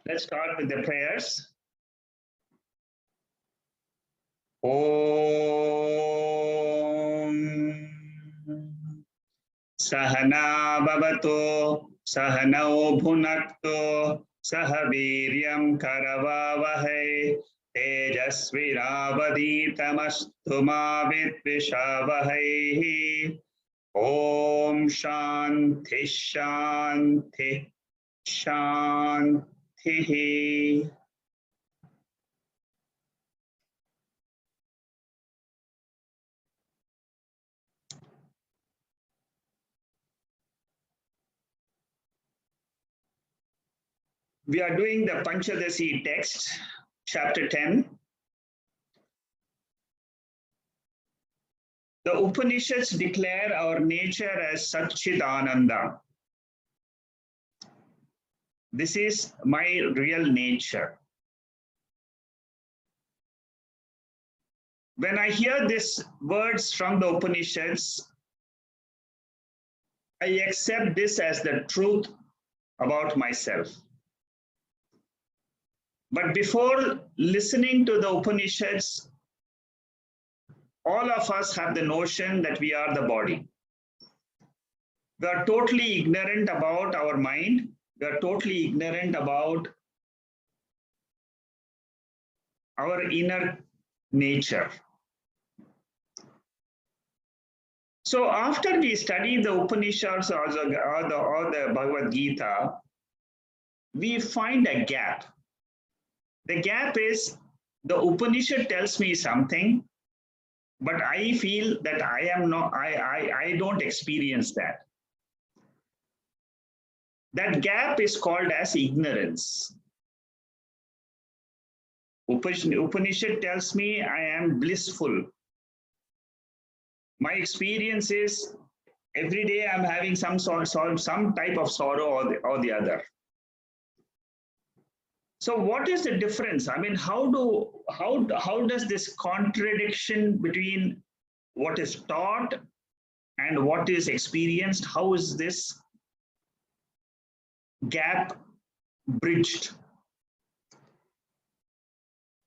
Let's start with the prayers. Om Sahana Bhavato Sahanau Bhunakto Sahaviryam Karavavahai Tejasvirabaditamastu ma vidvishavahai. Om Shanti Shanti Shanti. We are doing the Panchadasi text, chapter 10. The Upanishads declare our nature as satchitananda. This is my real nature. When I hear these words from the Upanishads, I accept this as the truth about myself. But before listening to the Upanishads, all of us have the notion that we are the body. We are totally ignorant about our mind. We are totally ignorant about our inner nature. So after we study the Upanishads or the Bhagavad Gita, we find a gap. The gap is the Upanishad tells me something, but I feel that I don't experience that. That gap is called as ignorance. Upanishad tells me I am blissful. My experience is every day I'm having some type of sorrow or the other. So what is the difference? I mean, how does this contradiction between what is taught and what is experienced, how is this gap bridged?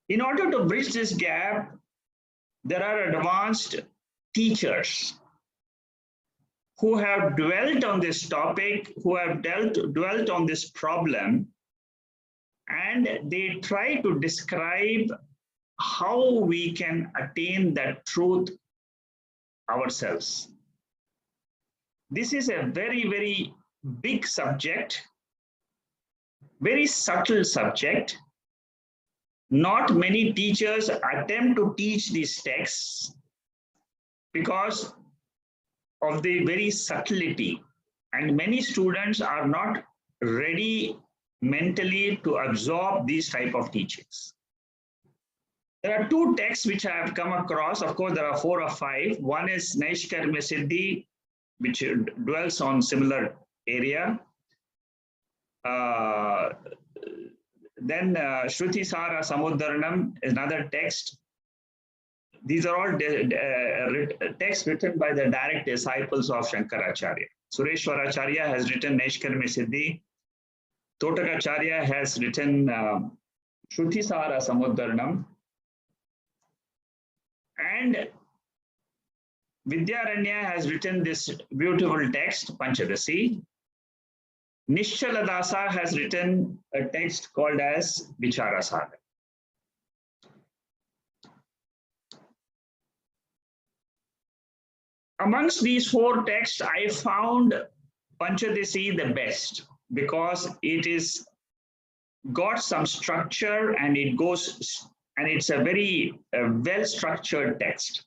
In order to bridge this gap, there are advanced teachers who have dwelt on this topic, who have dwelt on this problem, and they try to describe how we can attain that truth ourselves. This is a very, very big subject, very subtle subject. Not many teachers attempt to teach these texts because of the very subtlety, and many students are not ready mentally to absorb these type of teachings. There are two texts which I have come across. Of course, there are 4 or 5. One is Naishkarmya Siddhi, which dwells on similar area. Then Shruti Sara Samudharanam is another text. These are all texts written by the direct disciples of Shankaracharya. Sureshwaracharya has written Naishkarmya Siddhi. Totakacharya has written Shruti Sara Samudharanam. And Vidyaranya has written this beautiful text, Panchadasi. Nishaladasa has written a text called as Vicharasada. Amongst these 4 texts, I found Panchadasi the best because it is got some structure and it's a very well-structured text.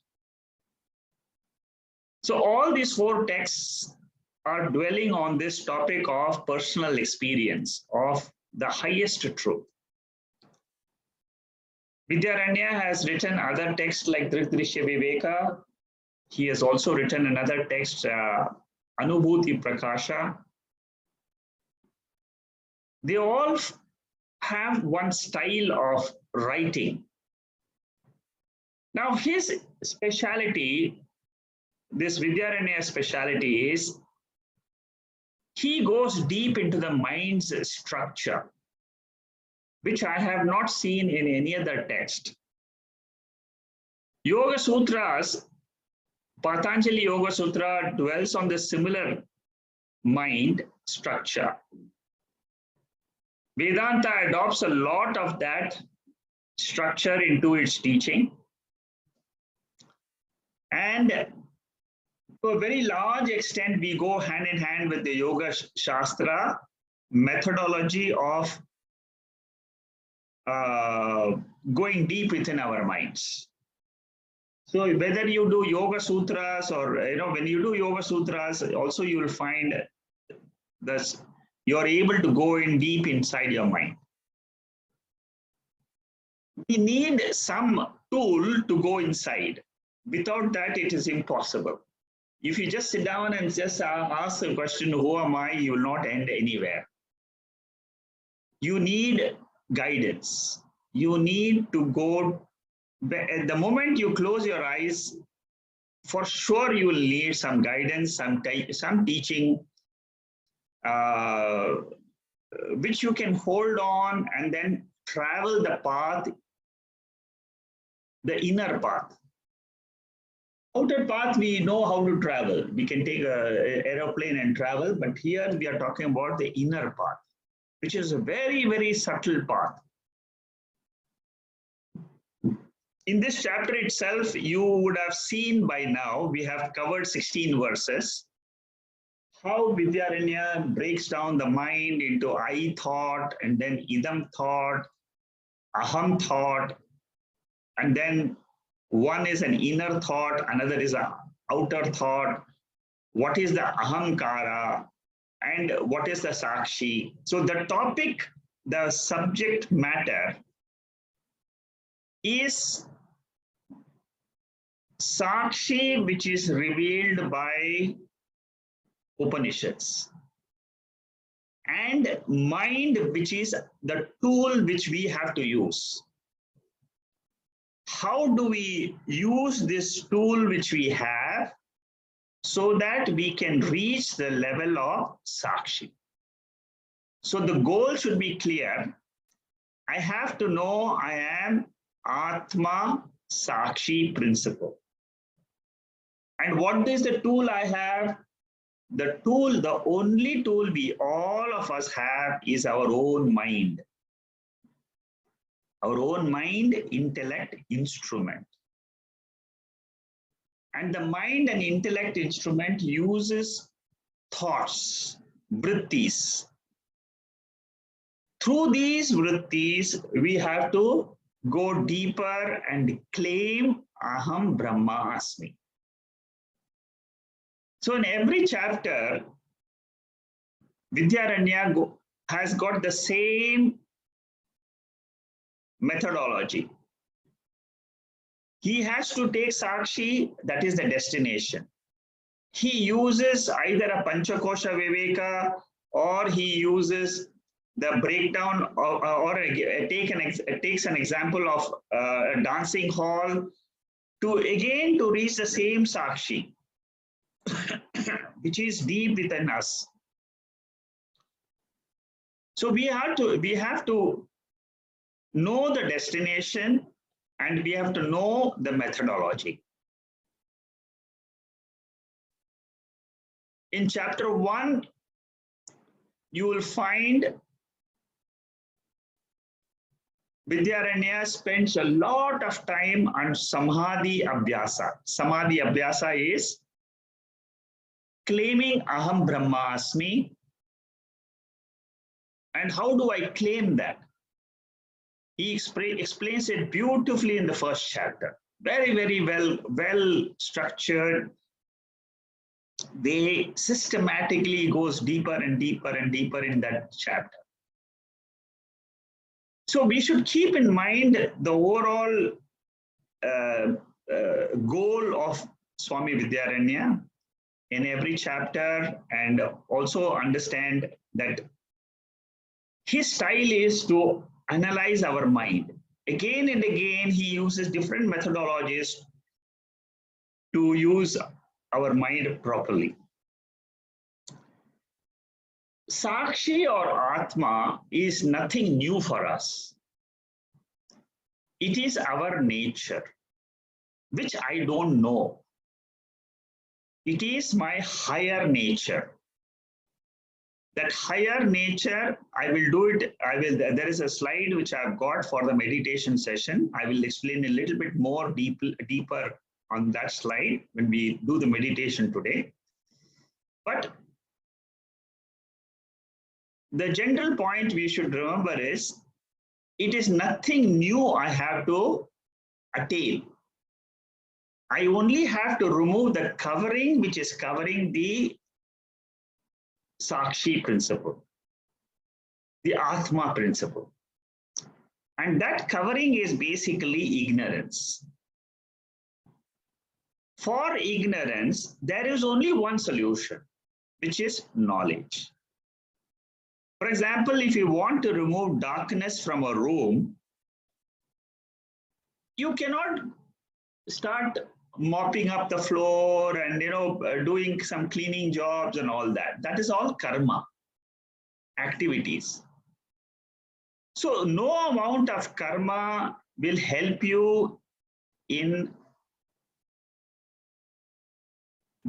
So all these 4 texts are dwelling on this topic of personal experience, of the highest truth. Vidyaranya has written other texts like Drisya Viveka. He has also written another text, Anubhuti Prakasha. They all have one style of writing. Now his speciality, this Vidyaranya speciality is he goes deep into the mind's structure. which I have not seen in any other text. Yoga Sutras, Patanjali Yoga Sutra dwells on the similar mind structure. Vedanta adopts a lot of that structure into its teaching. And to a very large extent, we go hand in hand with the Yoga Shastra methodology of going deep within our minds. So whether you do Yoga Sutras or, when you do Yoga Sutras, also you will find that you're able to go in deep inside your mind. We need some tool to go inside. Without that, it is impossible. If you just sit down and just ask the question, who am I? You will not end anywhere. You need guidance. You need to go. At the moment you close your eyes, for sure you will need some guidance, some teaching, which you can hold on and then travel the path, the inner path. Outer path, we know how to travel. We can take an aeroplane and travel, but here we are talking about the inner path, which is a very, very subtle path. In this chapter itself, you would have seen by now, we have covered 16 verses, how Vidyaranya breaks down the mind into I thought, and then idam thought, aham thought, and then one is an inner thought, another is an outer thought. What is the ahamkara, and what is the sakshi? So the topic, the subject matter is sakshi, which is revealed by Upanishads, and mind, which is the tool which we have to use. How do we use this tool which we have so that we can reach the level of sakshi? So the goal should be clear. I have to know I am Atma Sakshi principle. And what is the tool I have? The tool, the only tool we all of us have is our own mind. Our own mind, intellect, instrument. And the mind and intellect instrument uses thoughts, vrittis. Through these vrittis, we have to go deeper and claim Aham Brahmasmi. So in every chapter, Vidyaranya has got the same methodology. He has to take sakshi, that is the destination. He uses either a Panchakosha Viveka, or he uses the breakdown or takes an example of a dancing hall to reach the same sakshi, which is deep within us. So we have to know the destination, and we have to know the methodology. In chapter 1, you will find Vidyaranya spends a lot of time on Samadhi Abhyasa. Samadhi Abhyasa is claiming Aham Brahmasmi. And how do I claim that? He explains it beautifully in the first chapter. Very, very well structured. They systematically goes deeper and deeper and deeper in that chapter. So we should keep in mind the overall goal of Swami Vidyaranya in every chapter, and also understand that his style is to analyze our mind. Again and again, he uses different methodologies to use our mind properly. Sakshi or Atma is nothing new for us. It is our nature, which I don't know. It is my higher nature. That higher nature, I will do it. There is a slide which I've got for the meditation session. I will explain a little bit more deeper on that slide when we do the meditation today. But the general point we should remember is, it is nothing new I have to attain. I only have to remove the covering which is covering the sakshi principle, the Atma principle. And that covering is basically ignorance. For ignorance, there is only one solution, which is knowledge. For example, if you want to remove darkness from a room, you cannot start mopping up the floor and doing some cleaning jobs and all that. That is all karma activities. So no amount of karma will help you in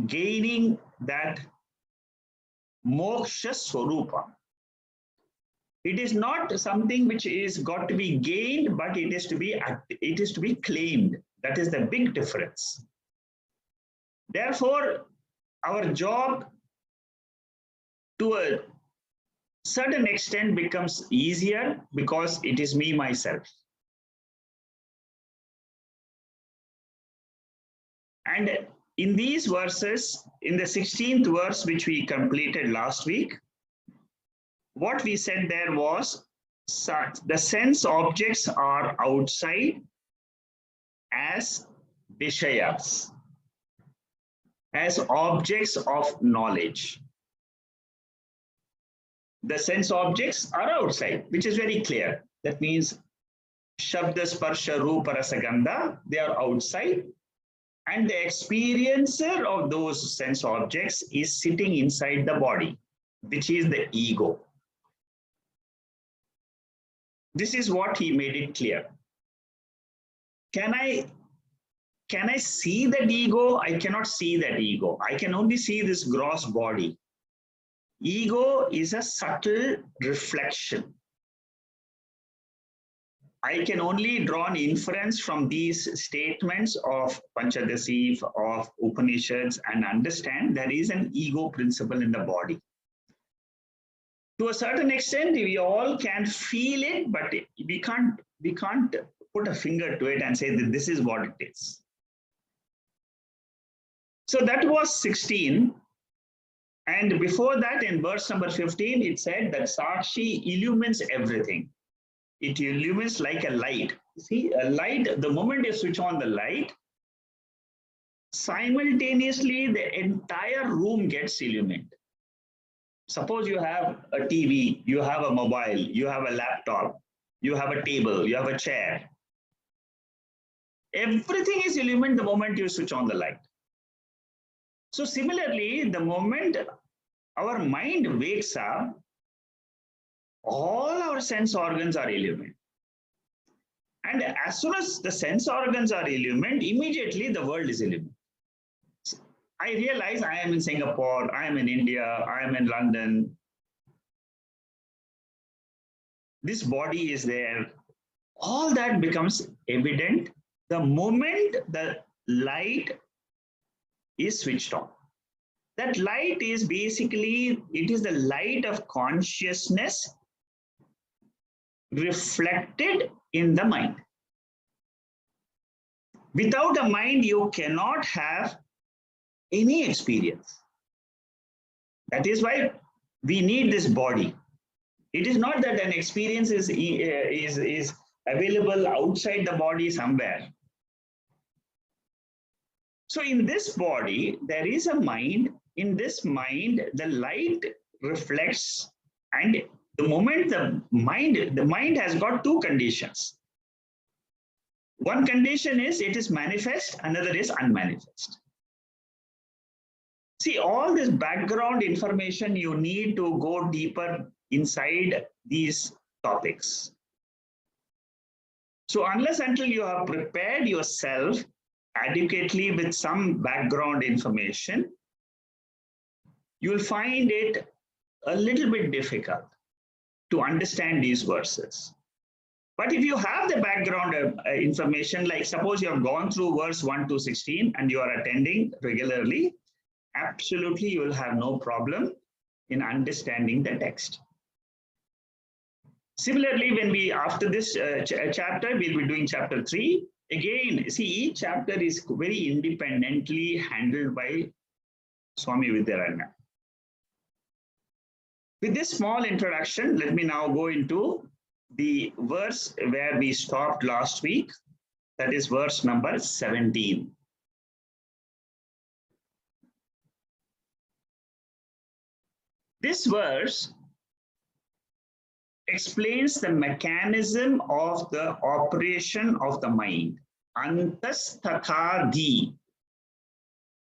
gaining that moksha swarupa. It is not something which is got to be gained, but it is to be claimed. That is the big difference. Therefore, our job to a certain extent becomes easier because it is me, myself. And in these verses, in the 16th verse, which we completed last week, what we said there was the sense objects are outside as vishayas, as objects of knowledge. The sense objects are outside, which is very clear. That means Shabda, Sparsha, Rupa, Rasa, Gandha, they are outside. And the experiencer of those sense objects is sitting inside the body, which is the ego. This is what he made it clear. Can I see that ego? I cannot see that ego. I can only see this gross body. Ego is a subtle reflection. I can only draw an inference from these statements of Panchadasi, of Upanishads, and understand there is an ego principle in the body. To a certain extent, we all can feel it, but we can't put a finger to it and say that this is what it is. So that was 16. And before that, in verse number 15, it said that Sakshi illumines everything. It illumines like a light. See, a light, the moment you switch on the light, simultaneously the entire room gets illuminated. Suppose you have a TV, you have a mobile, you have a laptop, you have a table, you have a chair. Everything is illuminated the moment you switch on the light. So similarly, the moment our mind wakes up, all our sense organs are illuminated. And as soon as the sense organs are illuminated, immediately the world is illuminated. I realize I am in Singapore, I am in India, I am in London. This body is there. All that becomes evident the moment the light is switched on. That light is basically, it is the light of consciousness reflected in the mind. Without a mind, you cannot have any experience. That is why we need this body. It is not that an experience is available outside the body somewhere. So in this body, there is a mind. In this mind, the light reflects, and the moment the mind has got two conditions. One condition is it is manifest, another is unmanifest. See, all this background information, you need to go deeper inside these topics. So unless until you have prepared yourself adequately with some background information, you'll find it a little bit difficult to understand these verses. But if you have the background information, like suppose you have gone through verse 1 to 16 and you are attending regularly, absolutely you will have no problem in understanding the text. Similarly, when we, after this chapter, we'll be doing chapter 3. Again, see, each chapter is very independently handled by Swami Vidyaranya. With this small introduction, let me now go into the verse where we stopped last week. That is verse number 17. This verse explains the mechanism of the operation of the mind. Antastathadi.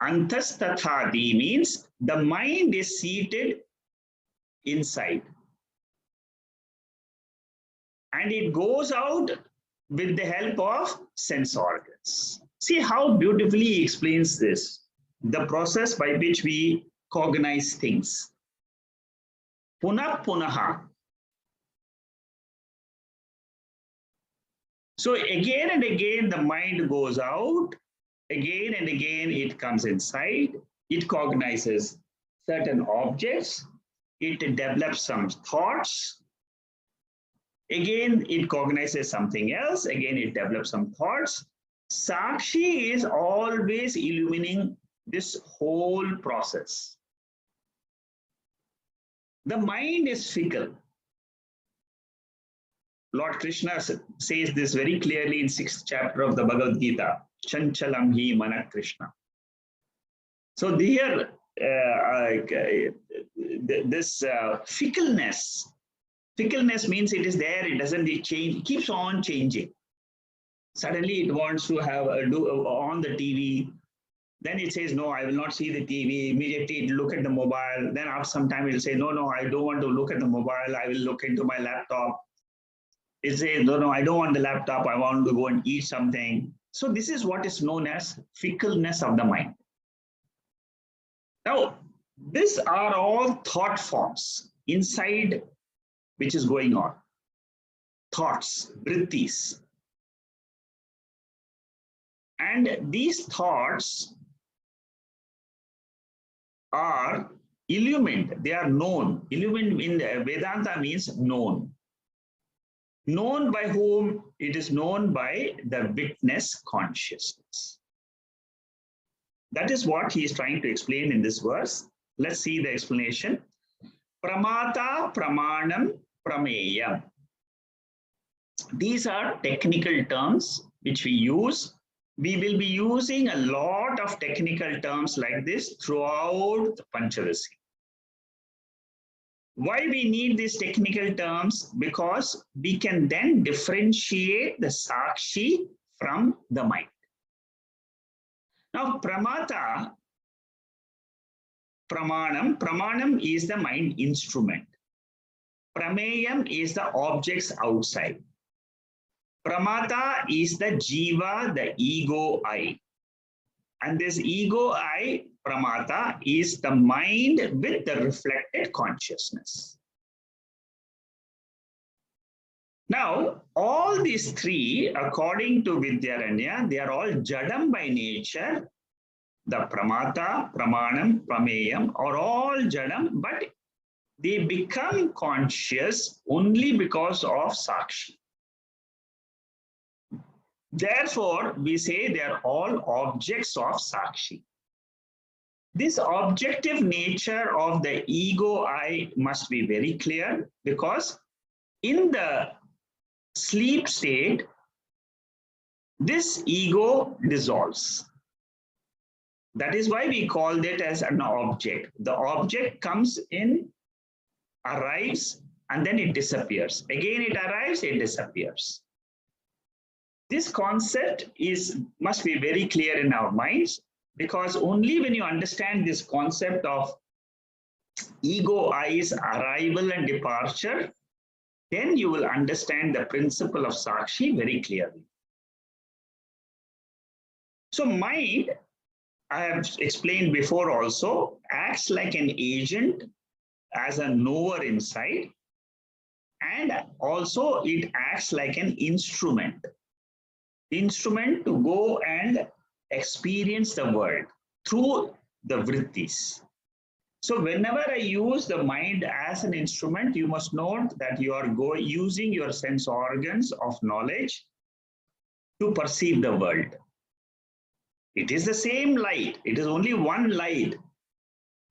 Antastathadi means the mind is seated inside. And it goes out with the help of sense organs. See how beautifully he explains this, the process by which we cognize things. Punah punaha. So again and again, the mind goes out. Again and again, it comes inside. It cognizes certain objects. It develops some thoughts. Again, it cognizes something else. Again, it develops some thoughts. Sakshi is always illuminating this whole process. The mind is fickle. Lord Krishna says this very clearly in 6th chapter of the Bhagavad Gita. Chanchalam hi mana Krishna. So here, this fickleness. Fickleness means it is there, it doesn't change, it keeps on changing. Suddenly it wants to have on the TV, then it says, no, I will not see the TV. Immediately it look at the mobile. Then after some time it will say, no, I don't want to look at the mobile. I will look into my laptop. It says, no, I don't want the laptop. I want to go and eat something. So this is what is known as fickleness of the mind. Now, these are all thought forms inside which is going on. Thoughts, vrittis. And these thoughts are illumined, they are known. Illumined in Vedanta means known. Known by whom? It is known by the witness consciousness. That is what he is trying to explain in this verse. Let's see the explanation. Pramata, pramanam, prameyam. These are technical terms which we use. We will be using a lot of technical terms like this throughout the Panchadasi. Why we need these technical terms? Because we can then differentiate the sakshi from the mind. Now, pramata, pramanam is the mind instrument. Prameyam is the objects outside. Pramata is the jiva, the ego I. And this ego I, pramata, is the mind with the reflected consciousness. Now, all these three, according to Vidyaranya, they are all jadam by nature. The pramata, pramanam, prameyam are all jadam, but they become conscious only because of sakshi. Therefore, we say they are all objects of sakshi. This objective nature of the ego I must be very clear, because in the sleep state, this ego dissolves. That is why we call it as an object. The object comes in, arrives, and then it disappears. Again, it arrives, it disappears. This concept must be very clear in our minds. Because only when you understand this concept of ego I's arrival and departure, then you will understand the principle of sakshi very clearly. So mind, I have explained before also, acts like an agent as a knower inside, and also it acts like an instrument to go and experience the world through the vrittis. So whenever I use the mind as an instrument, you must note that you are using your sense organs of knowledge to perceive the world. It is the same light. It is only one light.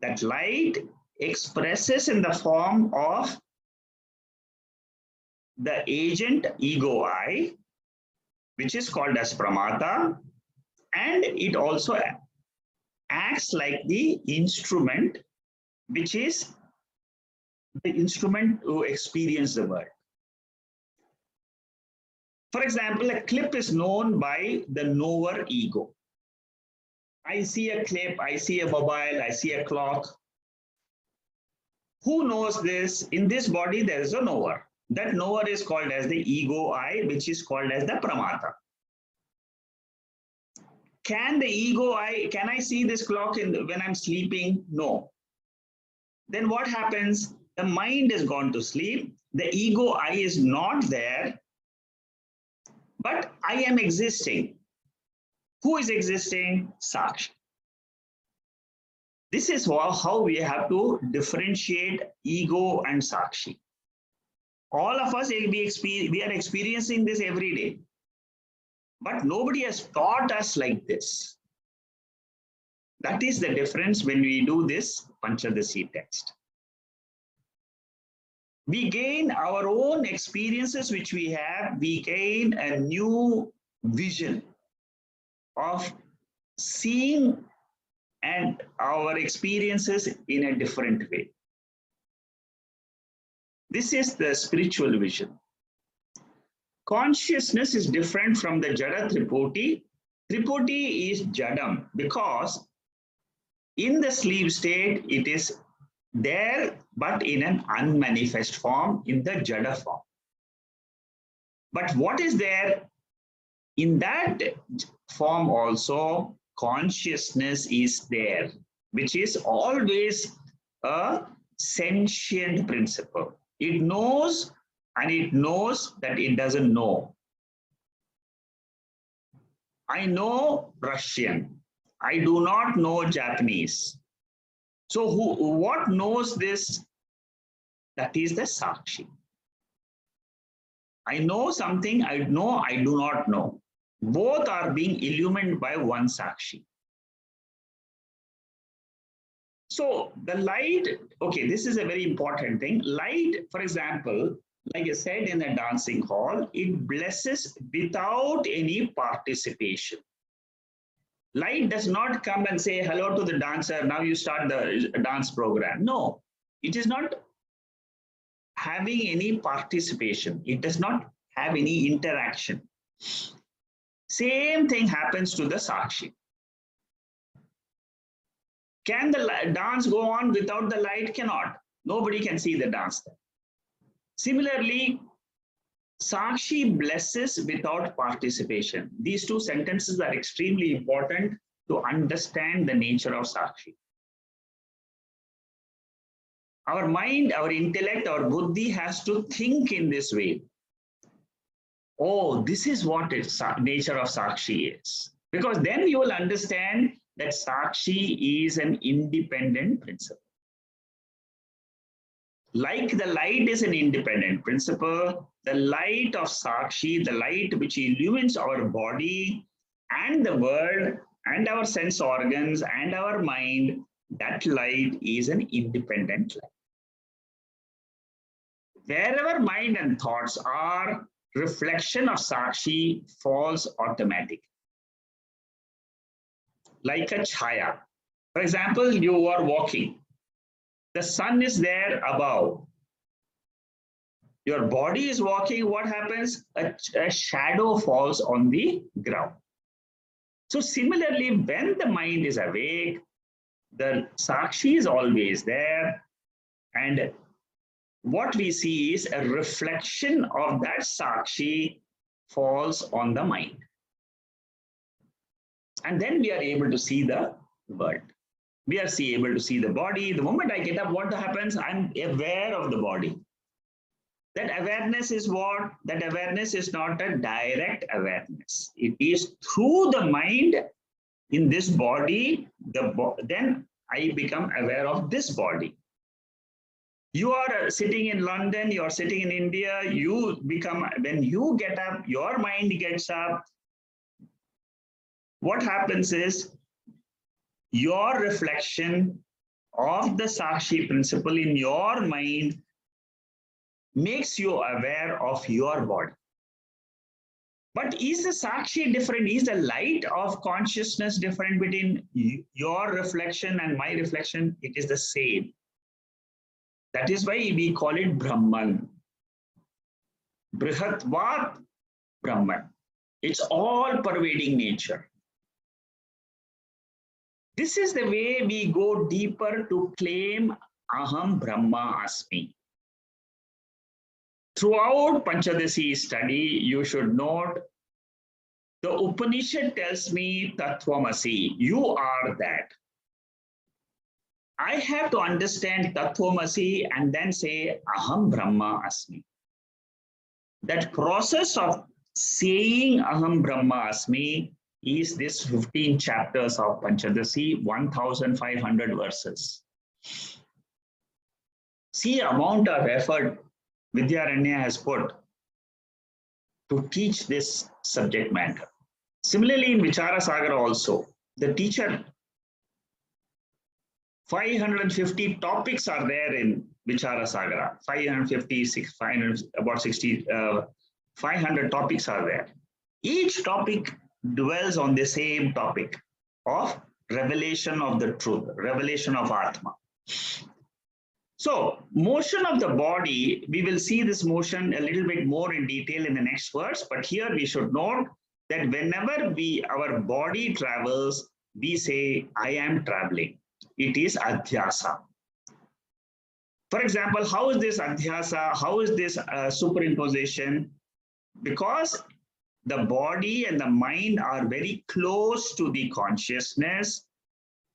That light expresses in the form of the agent ego I, which is called as pramata, and it also acts like the instrument, which is the instrument to experience the world. For example, a clip is known by the knower ego. I see a clip, I see a mobile, I see a clock. Who knows this? In this body, there is a knower. That knower is called as the ego I, which is called as the pramata. Can I see this clock when I'm sleeping? No. Then what happens? The mind has gone to sleep. The ego I is not there, but I am existing. Who is existing? Sakshi. This is how we have to differentiate ego and sakshi. All of us, we are experiencing this every day. But nobody has taught us like this. That is the difference when we do this Panchadasi text. We gain our own experiences which we have, we gain a new vision of seeing and our experiences in a different way. This is the spiritual vision. Consciousness is different from the Jada Tripoti. Tripoti is Jadam because in the sleep state, it is there, but in an unmanifest form, in the Jada form. But what is there? In that form also, consciousness is there, which is always a sentient principle. It knows and it knows that it doesn't know. I know Russian. I do not know Japanese. So what knows this? That is the sakshi. I know something, I know, I do not know. Both are being illumined by one sakshi. So the light, okay, this is a very important thing. Light, for example, like I said in a dancing hall, it blesses without any participation. Light does not come and say hello to the dancer, now you start the dance program. No, it is not having any participation. It does not have any interaction. Same thing happens to the sakshi. Can the dance go on without the light? Cannot. Nobody can see the dance there. Similarly, sakshi blesses without participation. These two sentences are extremely important to understand the nature of sakshi. Our mind, our intellect, our buddhi has to think in this way. Oh, this is what nature of sakshi is. Because then you will understand that sakshi is an independent principle. Like the light is an independent principle, the light of sakshi, the light which illumines our body and the world and our sense organs and our mind, that light is an independent light. Wherever mind and thoughts are, reflection of sakshi falls automatic. Like a chaya. For example, you are walking. The sun is there above. Your body is walking. What happens? A shadow falls on the ground. So similarly, when the mind is awake, the sakshi is always there, and what we see is a reflection of that sakshi falls on the mind. And then we are able to see the world. We are able to see the body. The moment I get up, what happens? I'm aware of the body. That awareness is what? That awareness is not a direct awareness. It is through the mind in this body, then I become aware of this body. You are sitting in London, you are sitting in India, you become, when you get up, your mind gets up. What happens is your reflection of the sakshi principle in your mind makes you aware of your body. But is the sakshi different? Is the light of consciousness different between your reflection and my reflection? It is the same. That is why we call it Brahman. Brihatvat Brahman. It's all pervading nature. This is the way we go deeper to claim Aham Brahma Asmi. Throughout Panchadasi study, you should note the Upanishad tells me Tattvamasi, you are that. I have to understand Tattvamasi and then say Aham Brahma Asmi. That process of saying Aham Brahma Asmi is this 15 chapters of Panchadasi, 1,500 verses. See the amount of effort Vidyaranya has put to teach this subject matter. Similarly, in Vichara Sagar also, the teacher, 550 topics are there in Vichara Sagara. 556, 500, about 60, 500 topics are there. Each topic dwells on the same topic of revelation of the truth, revelation of Atma. So, motion of the body, we will see this motion a little bit more in detail in the next verse, but here we should note that whenever our body travels, we say, I am traveling. It is adhyasa. For example, how is this adhyasa? How is this superimposition? Because the body and the mind are very close to the consciousness,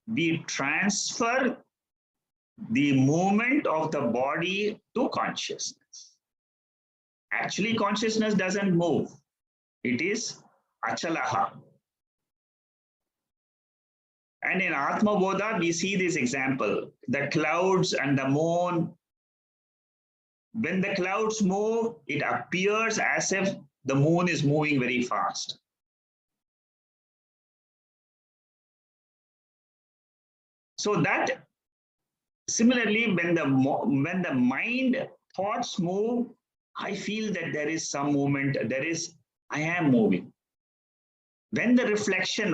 we transfer the movement of the body to consciousness. Actually, consciousness doesn't move. It is achalaha. And in Atma Bodha, we see this example, the clouds and the moon. When the clouds move, it appears as if the moon is moving very fast. So that similarly, when the mind thoughts move, I feel that there is some movement, I am moving. When the reflection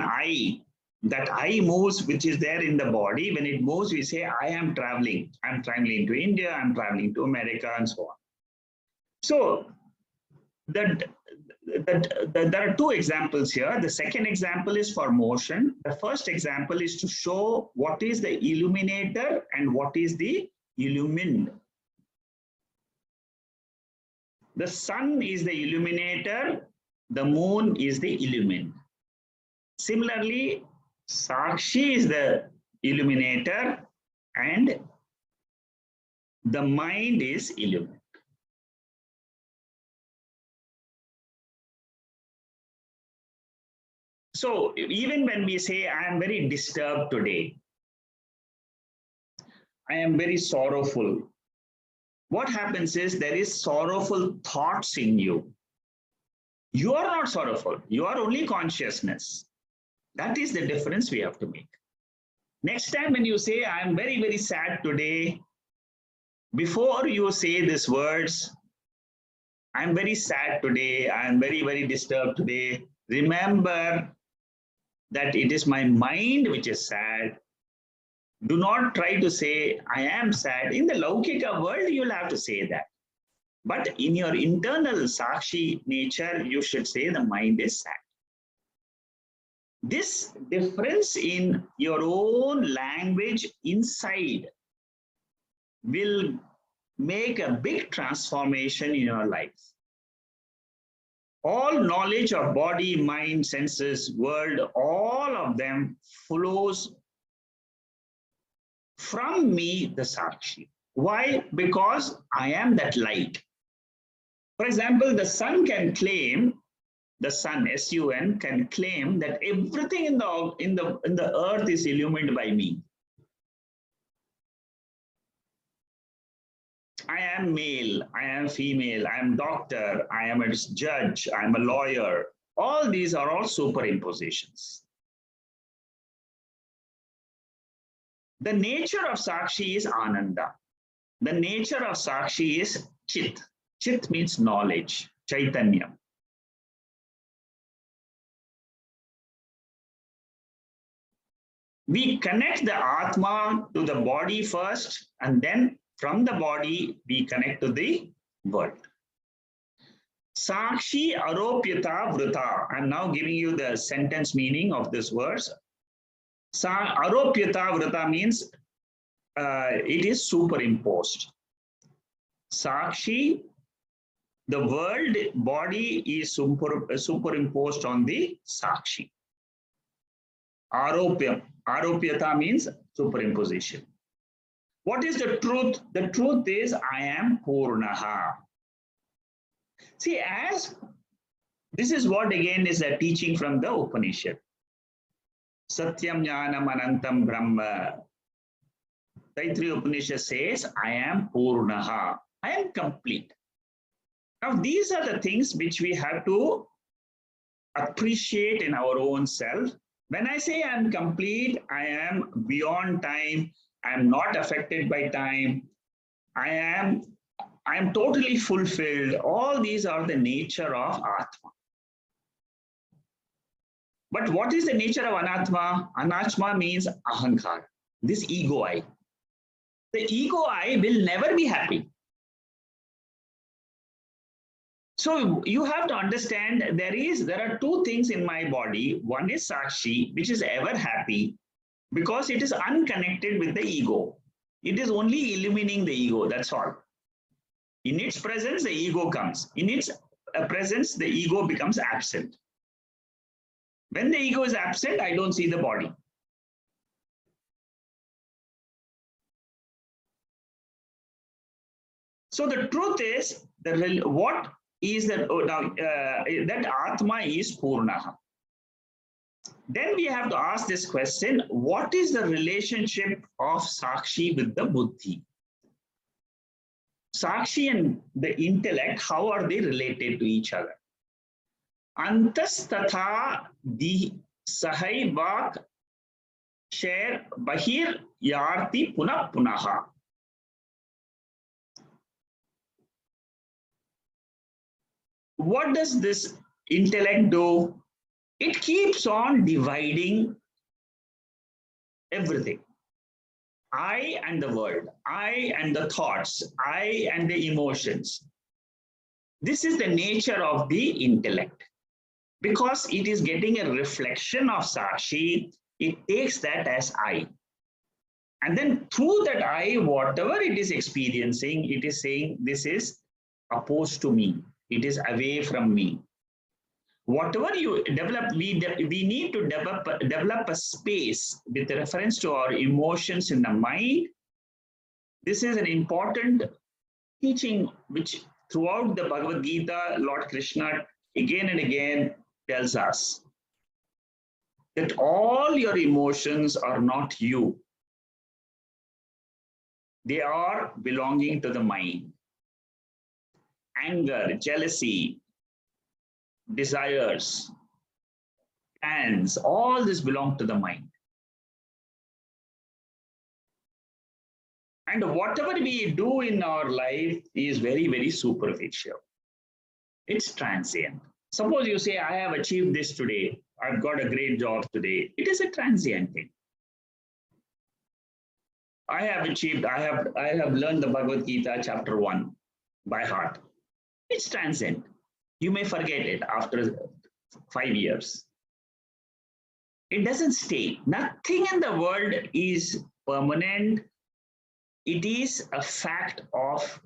that I moves, which is there in the body, when it moves, we say, I am traveling. I'm traveling to India, I'm traveling to America, and so on. So there are two examples here. The second example is for motion. The first example is to show what is the illuminator and what is the illumined. The sun is the illuminator, the moon is the illumined. Similarly, sakshi is the illuminator and the mind is illumined. So even when we say, I am very disturbed today, I am very sorrowful, what happens is there is sorrowful thoughts in you. You are not sorrowful, you are only consciousness. That is the difference we have to make. Next time when you say, I am very, very sad today, before you say these words, I am very sad today, I am very, very disturbed today, remember that it is my mind which is sad. Do not try to say, I am sad. In the Laukika world, you'll have to say that. But in your internal sakshi nature, you should say the mind is sad. This difference in your own language inside will make a big transformation in your life. All knowledge of body, mind, senses, world, all of them flows from me, the sakshi. Why? Because I am that light. For example, the sun can claim, the sun, S-U-N, can claim that everything in the earth is illumined by me. I am male, I am female, I am doctor, I am a judge, I am a lawyer. All these are all superimpositions. The nature of sakshi is ananda. The nature of sakshi is chit. Chit means knowledge, chaitanya. We connect the Atma to the body first, and then from the body, we connect to the world. Sakshi aropyata vrita. I'm now giving you the sentence meaning of this verse. Aropyata vrita means it is superimposed. Sakshi, the world body is superimposed on the sakshi. Aropyata means superimposition. What is the truth? The truth is I am Purnaha. See, as this is what again is a teaching from the Upanishad. Satyam Jnanam Anantam Brahma. Taittiriya Upanishad says, I am Purnaha. I am complete. Now, these are the things which we have to appreciate in our own self. When I say I am complete, I am beyond time. I am not affected by time. I am totally fulfilled. All these are the nature of Atma. But what is the nature of Anatma? Anatma means ahankar, this ego I. The ego I will never be happy. So you have to understand there are two things in my body. One is sakshi, which is ever happy because it is unconnected with the ego. It is only illuminating the ego, that's all. In its presence, the ego comes. In its presence, the ego becomes absent. When the ego is absent, I don't see the body. So the truth is, what is that? That Atma is Purnaha. Then we have to ask this question, what is the relationship of Sakshi with the Buddhi? Sakshi and the intellect, how are they related to each other? Antas tatha di sahai vak share bahir yarti punah punaha. What does this intellect do? It keeps on dividing everything. I and the world, I and the thoughts, I and the emotions. This is the nature of the intellect. Because it is getting a reflection of Sakshi, it takes that as I. And then through that I, whatever it is experiencing, it is saying this is opposed to me. It is away from me. Whatever you develop, we need to develop a space with reference to our emotions in the mind. This is an important teaching which throughout the Bhagavad Gita, Lord Krishna again and again tells us that all your emotions are not you. They are belonging to the mind. Anger, jealousy, desires, plans, all this belong to the mind. And whatever we do in our life is very, very superficial. It's transient. Suppose you say, I have achieved this today. I've got a great job today. It is a transient thing. I have achieved, I have learned the Bhagavad Gita chapter 1 by heart. It's transient. You may forget it after 5 years. It doesn't stay. Nothing in the world is permanent. It is a fact of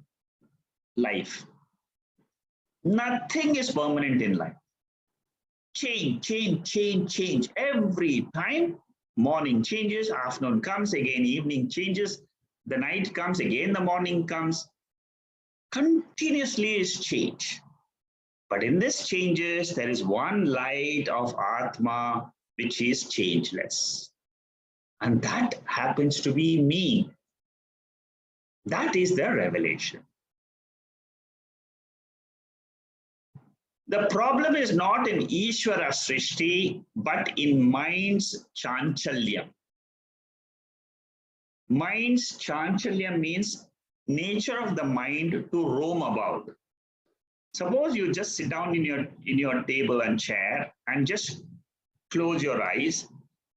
life. Nothing is permanent in life. Change, change, change, change. Every time, morning changes, afternoon comes, again evening changes, the night comes, again the morning comes. Continuously is change. But in this changes, there is one light of Atma, which is changeless. And that happens to be me. That is the revelation. The problem is not in Ishvara Srishti, but in mind's chanchalyam. Mind's chanchalyam means nature of the mind to roam about. Suppose you just sit down in your table and chair and just close your eyes.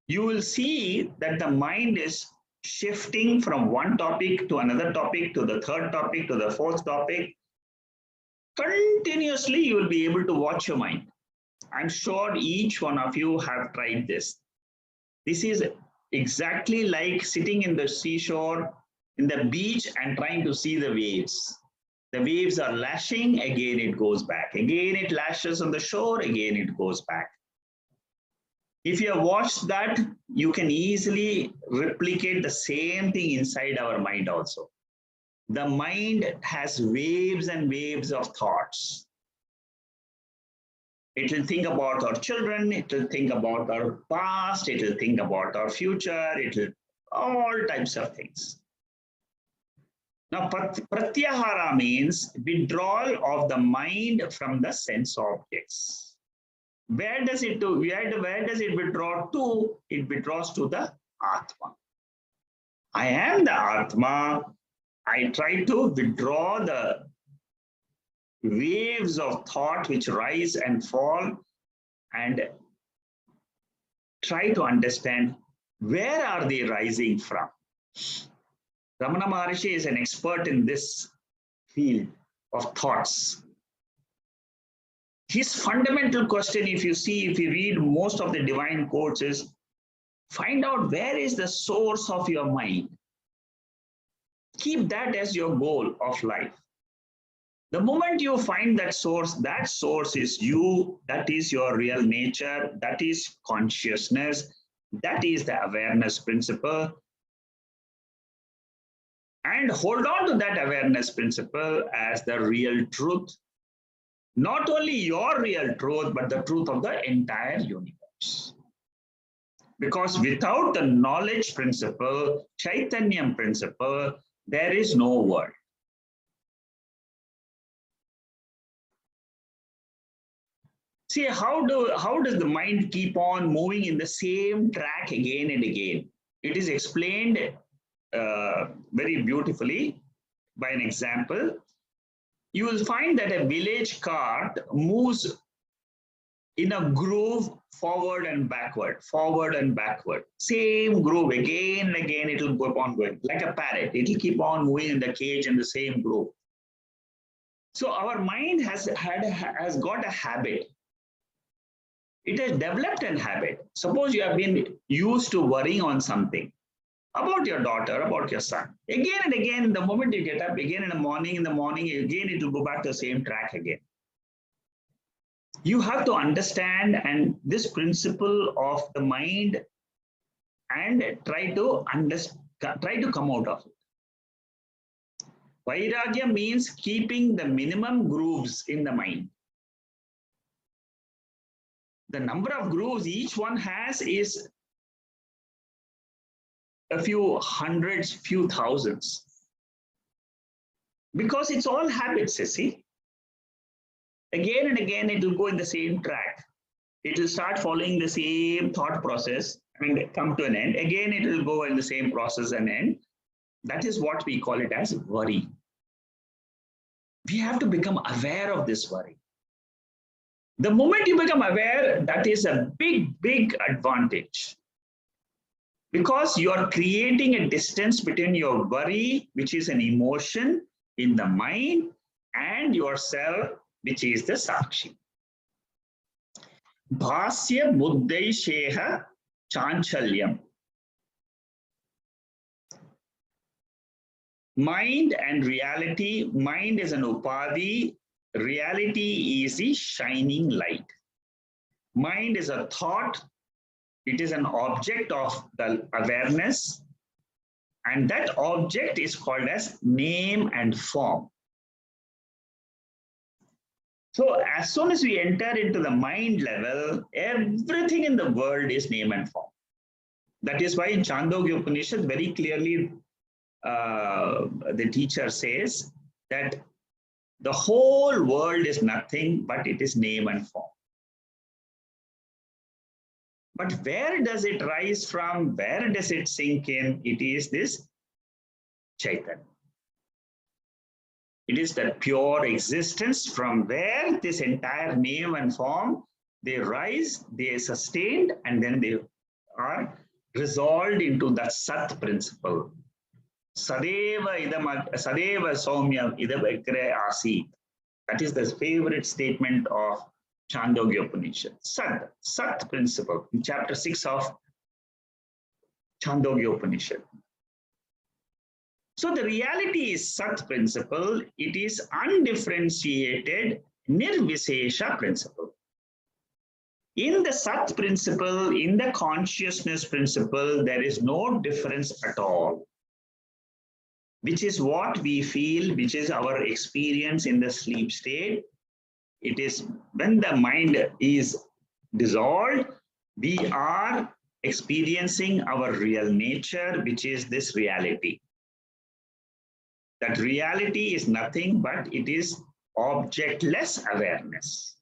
You will see that the mind is shifting from one topic to another topic, to the third topic, to the fourth topic. Continuously, you will be able to watch your mind. I'm sure each one of you have tried this. This is exactly like sitting in the seashore, in the beach, and trying to see the waves. The waves are lashing, again it goes back. Again it lashes on the shore, again it goes back. If you have watched that, you can easily replicate the same thing inside our mind also. The mind has waves and waves of thoughts. It will think about our children, it will think about our past, it will think about our future, it will all types of things. Now, pratyahara means withdrawal of the mind from the sense objects. Where does it do? Where does it withdraw to? It withdraws to the Atma. I am the Atma. I try to withdraw the waves of thought which rise and fall and try to understand where are they rising from. Ramana Maharshi is an expert in this field of thoughts. His fundamental question, if you read most of the divine quotes, is find out where is the source of your mind. Keep that as your goal of life. The moment you find that source is you, that is your real nature, that is consciousness, that is the awareness principle. And hold on to that awareness principle as the real truth. Not only your real truth, but the truth of the entire universe. Because without the knowledge principle, Chaitanyam principle, there is no world. See, how does the mind keep on moving in the same track again and again? It is explained very beautifully by an example. You will find that a village cart moves in a groove forward and backward, same groove again and again. It will go on going like a parrot. It will keep on moving in the cage in the same groove. So our mind has got a habit. It has developed a habit. Suppose you have been used to worrying on something about your daughter, about your son. Again and again, the moment you get up, again in the morning, again it will go back to the same track again. You have to understand and this principle of the mind and try to come out of it. Vairagya means keeping the minimum grooves in the mind. The number of grooves each one has is a few hundreds, few thousands. Because it's all habits, you see. Again and again, it will go in the same track. It will start following the same thought process and come to an end. Again, it will go in the same process and end. That is what we call it as worry. We have to become aware of this worry. The moment you become aware, that is a big, big advantage. Because you are creating a distance between your worry, which is an emotion in the mind, and yourself, which is the sakshi. Bhasya buddhaisheha chanchalyam. Mind and reality. Mind is an upadhi. Reality is the shining light. Mind is a thought. It is an object of the awareness. And that object is called as name and form. So as soon as we enter into the mind level, everything in the world is name and form. That is why in Chandogya Upanishad very clearly the teacher says that the whole world is nothing but it is name and form. But where does it rise from? Where does it sink in? It is this Chaitanya. It is that pure existence from where this entire name and form, they rise, they are sustained, and then they are resolved into the Sat principle. Sadeva Soumya idam agre asit. That is the favorite statement of Chandogya Upanishad. Sat principle in chapter 6 of Chandogya Upanishad. So the reality is Sat principle. It is undifferentiated Nirvisesha principle. In the Sat principle, in the consciousness principle, there is no difference at all, which is what we feel, which is our experience in the sleep state. It is when the mind is dissolved, we are experiencing our real nature, which is this reality. That reality is nothing but it is objectless awareness.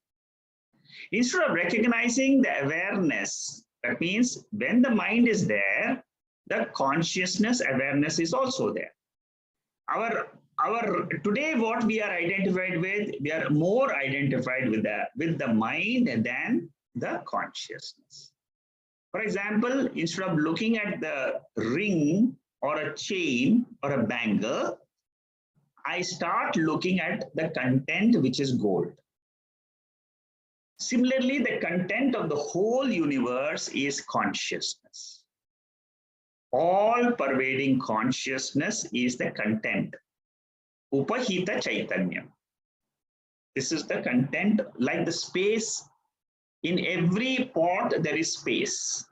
Instead of recognizing the awareness, that means when the mind is there, the consciousness awareness is also there. Our today what we are identified with, we are more identified with the mind than the consciousness. For example, instead of looking at the ring or a chain or a bangle, I start looking at the content, which is gold. Similarly, the content of the whole universe is consciousness. All pervading consciousness is the content. Upahita Chaitanya. This is the content, like the space. In every pot, there is space.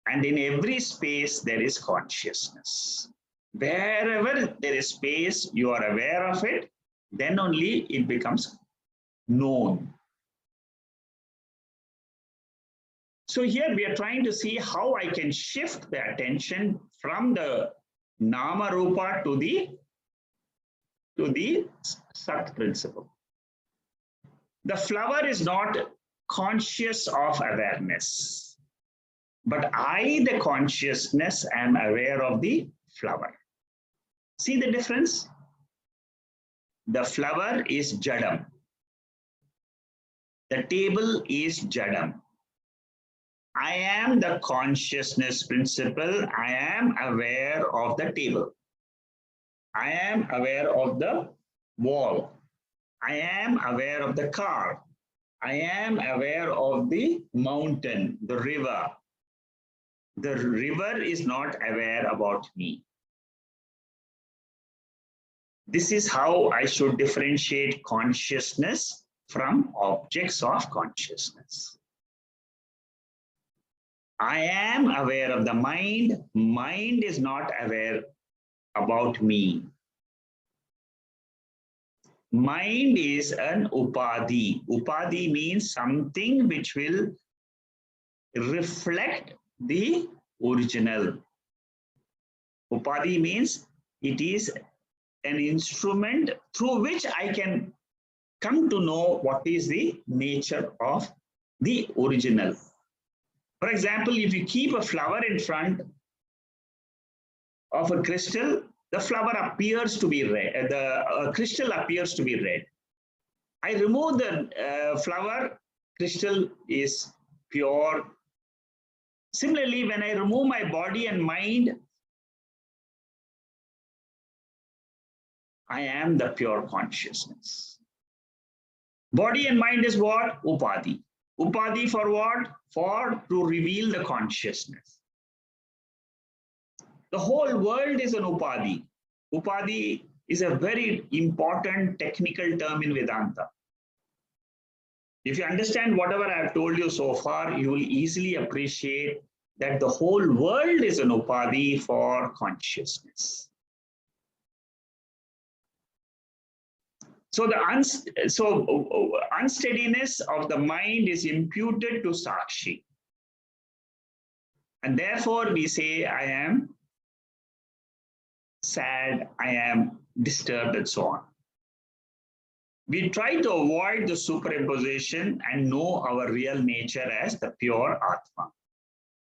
And in every space, there is consciousness. Wherever there is space, you are aware of it, then only it becomes known. So here we are trying to see how I can shift the attention from the Nama Rupa to the Sat principle. The flower is not conscious of awareness, but I, the consciousness, am aware of the flower. See the difference? The flower is Jadam. The table is Jadam. I am the consciousness principle. I am aware of the table. I am aware of the wall. I am aware of the car. I am aware of the mountain, the river. The river is not aware about me. This is how I should differentiate consciousness from objects of consciousness. I am aware of the mind. Mind is not aware about me. Mind is an upadhi. Upadhi means something which will reflect the original. Upadhi means it is an instrument through which I can come to know what is the nature of the original. For example, if you keep a flower in front of a crystal, the flower appears to be red, the crystal appears to be red. I remove the flower, crystal is pure. Similarly, when I remove my body and mind, I am the pure consciousness. Body and mind is what? Upadhi. Upadhi for what? For to reveal the consciousness. The whole world is an upadhi. Upadhi is a very important technical term in Vedanta. If you understand whatever I have told you so far, you will easily appreciate that the whole world is an upadhi for consciousness. So unsteadiness of the mind is imputed to sakshi. And therefore we say, I am sad, I am disturbed, and so on. We try to avoid the superimposition and know our real nature as the pure Atma.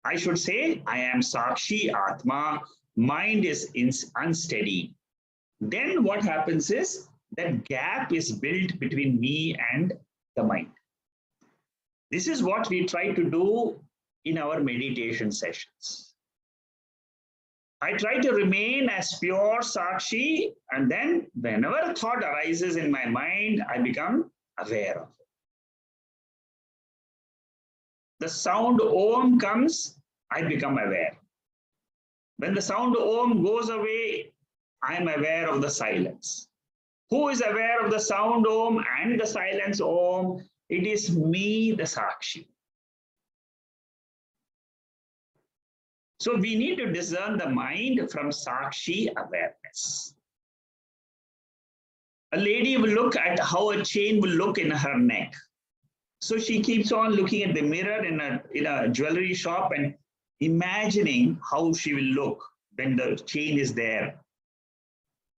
I should say, I am Sakshi Atma, mind is unsteady. Then what happens is that gap is built between me and the mind. This is what we try to do in our meditation sessions. I try to remain as pure Sakshi, and then whenever a thought arises in my mind, I become aware of it. The sound Om comes, I become aware. When the sound Om goes away, I am aware of the silence. Who is aware of the sound Om and the silence Om? It is me, the Sakshi. So we need to discern the mind from Sakshi awareness. A lady will look at how a chain will look in her neck. So she keeps on looking at the mirror in a jewelry shop and imagining how she will look when the chain is there.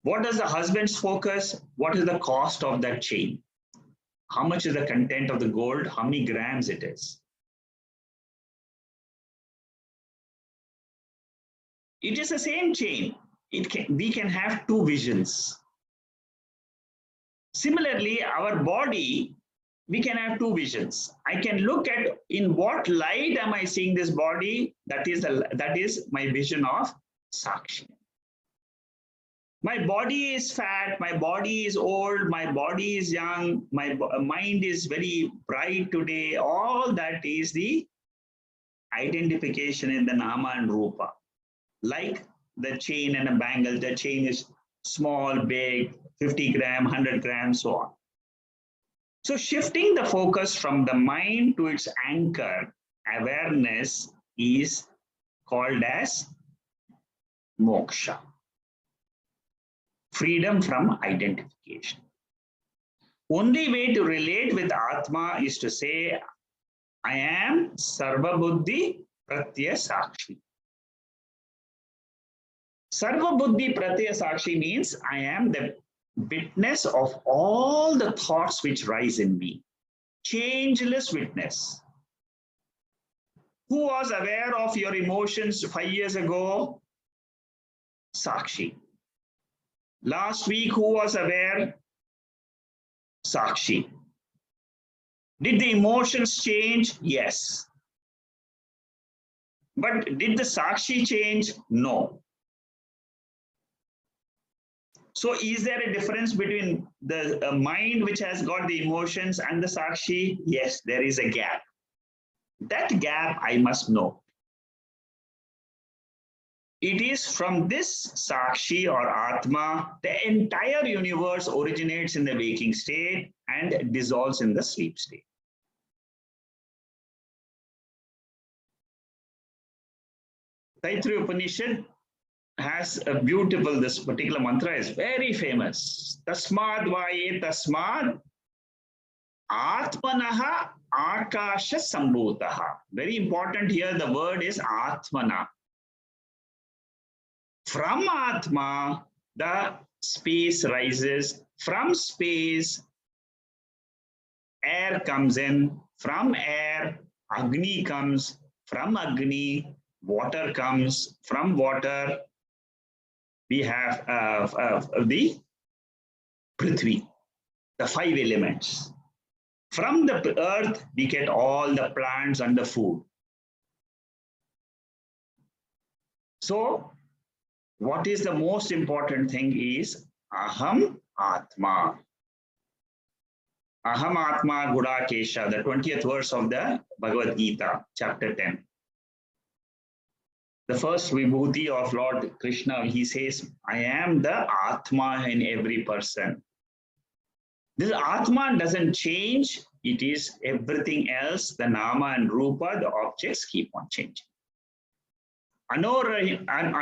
What does the husband's focus? What is the cost of that chain? How much is the content of the gold? How many grams it is? It is the same chain. We can have two visions. Similarly, our body, we can have two visions. I can look at in what light am I seeing this body? That is my vision of Sakshi. My body is fat, my body is old, my body is young, my mind is very bright today. All that is the identification in the Nama and Rupa. Like the chain and a bangle, the chain is small, big, 50 gram, 100 grams, so on. So shifting the focus from the mind to its anchor, awareness, is called as moksha. Freedom from identification. Only way to relate with Atma is to say, I am Sarva Buddhi Pratyaya Sakshi. Sarva Buddhi Pratyaya Sakshi means I am the witness of all the thoughts which rise in me. Changeless witness. Who was aware of your emotions 5 years ago? Sakshi. Last week, who was aware? Sakshi. Did the emotions change? Yes. But did the Sakshi change? No. So is there a difference between the mind which has got the emotions and the Sakshi? Yes, there is a gap. That gap I must know. It is from this Sakshi or Atma, the entire universe originates in the waking state and dissolves in the sleep state. Taittiriya Upanishad has a beautiful, this particular mantra is very famous. Tasmad vaye tasmad atmanaha akasha sambhutaha. Very important here, the word is atmana. From Atma, the space rises. From space, air comes in. From air, Agni comes. From Agni, water comes. From water, we have the Prithvi, the 5 elements. From the earth, we get all the plants and the food. So, what is the most important thing is Aham Atma. Aham Atma Gudakesha, the 20th verse of the Bhagavad Gita, chapter 10. The first vibhuti of Lord Krishna, he says, I am the Atma in every person. This Atma doesn't change, it is everything else, the Nama and Rupa, the objects keep on changing. Anoraniyan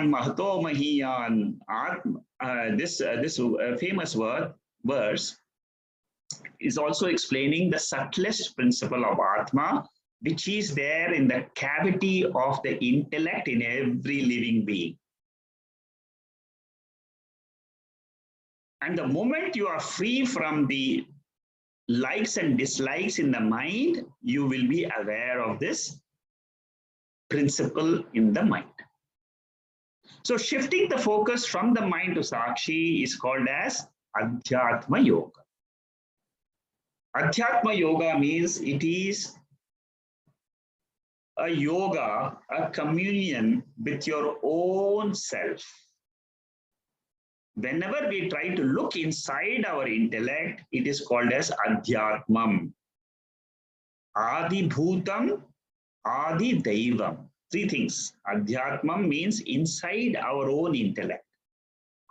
Mahato Mahiyan, this famous verse is also explaining the subtlest principle of Atma, which is there in the cavity of the intellect in every living being. And the moment you are free from the likes and dislikes in the mind, you will be aware of this principle in the mind. So shifting the focus from the mind to sakshi is called as Adhyatma Yoga. Adhyatma Yoga means it is a yoga, a communion with your own self. Whenever we try to look inside our intellect, it is called as Adhyatmam. Adi Bhutam, Adi Daivam. Three things. Adhyatmam means inside our own intellect.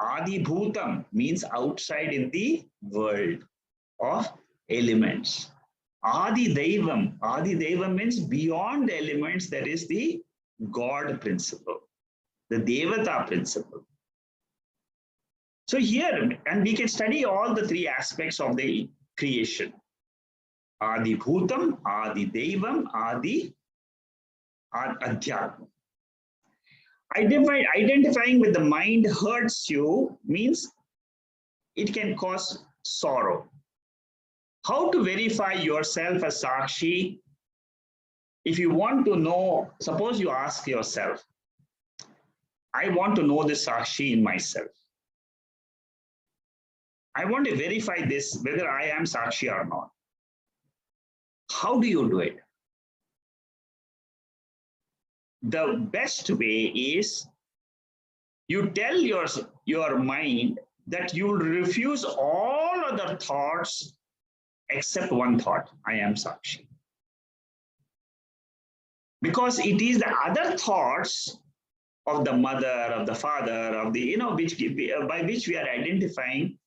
Adi Bhutam means outside in the world of elements. Adi Daivam means beyond the elements, that is the God principle, the Devata principle. So here, and we can study all the three aspects of the creation. Adi Bhutam, Adi Devam, Adi Adhyatma. Identifying with the mind hurts you means it can cause sorrow. How to verify yourself as sakshi? If you want to know, suppose you ask yourself, I want to know the sakshi in myself. I want to verify this, whether I am sakshi or not. How do you do it? The best way is you tell your mind that you will refuse all other thoughts except one thought, I am sakshi. Because it is the other thoughts of the mother, of the father, of the, by which we are identifying,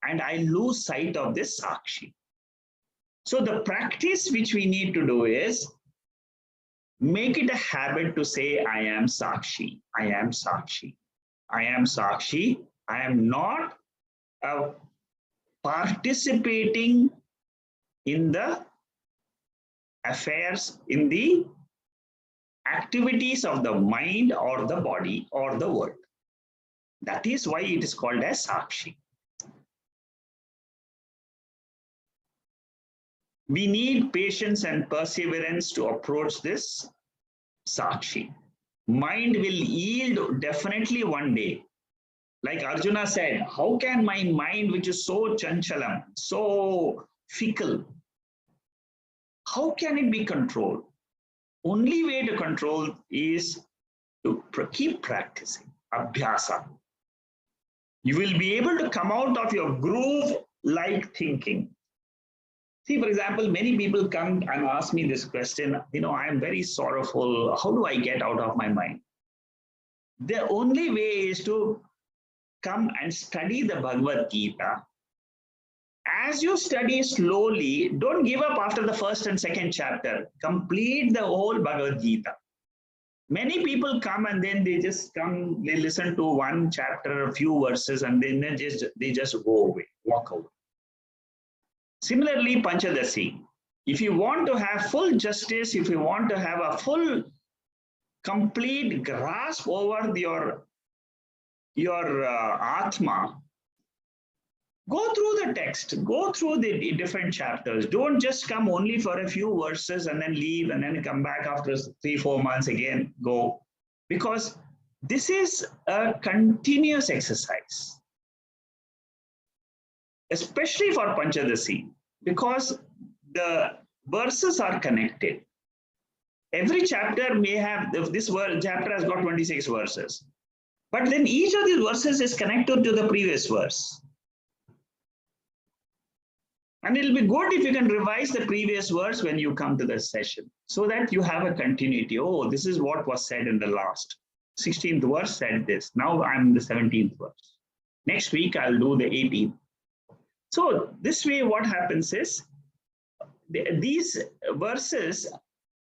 and I lose sight of this sakshi. So the practice which we need to do is make it a habit to say, I am sakshi, I am sakshi, I am sakshi. I am not participating in the affairs, in the activities of the mind or the body or the world. That is why it is called as sakshi. We need patience and perseverance to approach this sakshi. Mind will yield definitely one day. Like Arjuna said, how can my mind, which is so chanchalam, so fickle, how can it be controlled? Only way to control is to keep practicing, abhyasa. You will be able to come out of your groove-like thinking. See, for example, many people come and ask me this question, I am very sorrowful. How do I get out of my mind? The only way is to come and study the Bhagavad Gita. As you study slowly, don't give up after the first and second chapter. Complete the whole Bhagavad Gita. Many people come and then they just come, they listen to one chapter, a few verses, and then they just go away, walk away. Similarly, Panchadasi. If you want to have full justice, if you want to have a full, complete grasp over your Atma, go through the text, go through the different chapters. Don't just come only for a few verses and then leave and then come back after 3-4 months again, go. Because this is a continuous exercise, especially for Panchadasi, because the verses are connected. Every chapter may have, this chapter has got 26 verses. But then each of these verses is connected to the previous verse. And it'll be good if you can revise the previous verse when you come to the session so that you have a continuity. Oh, this is what was said in the last 16th verse said this. Now I'm in the 17th verse. Next week, I'll do the 18th. So this way, what happens is these verses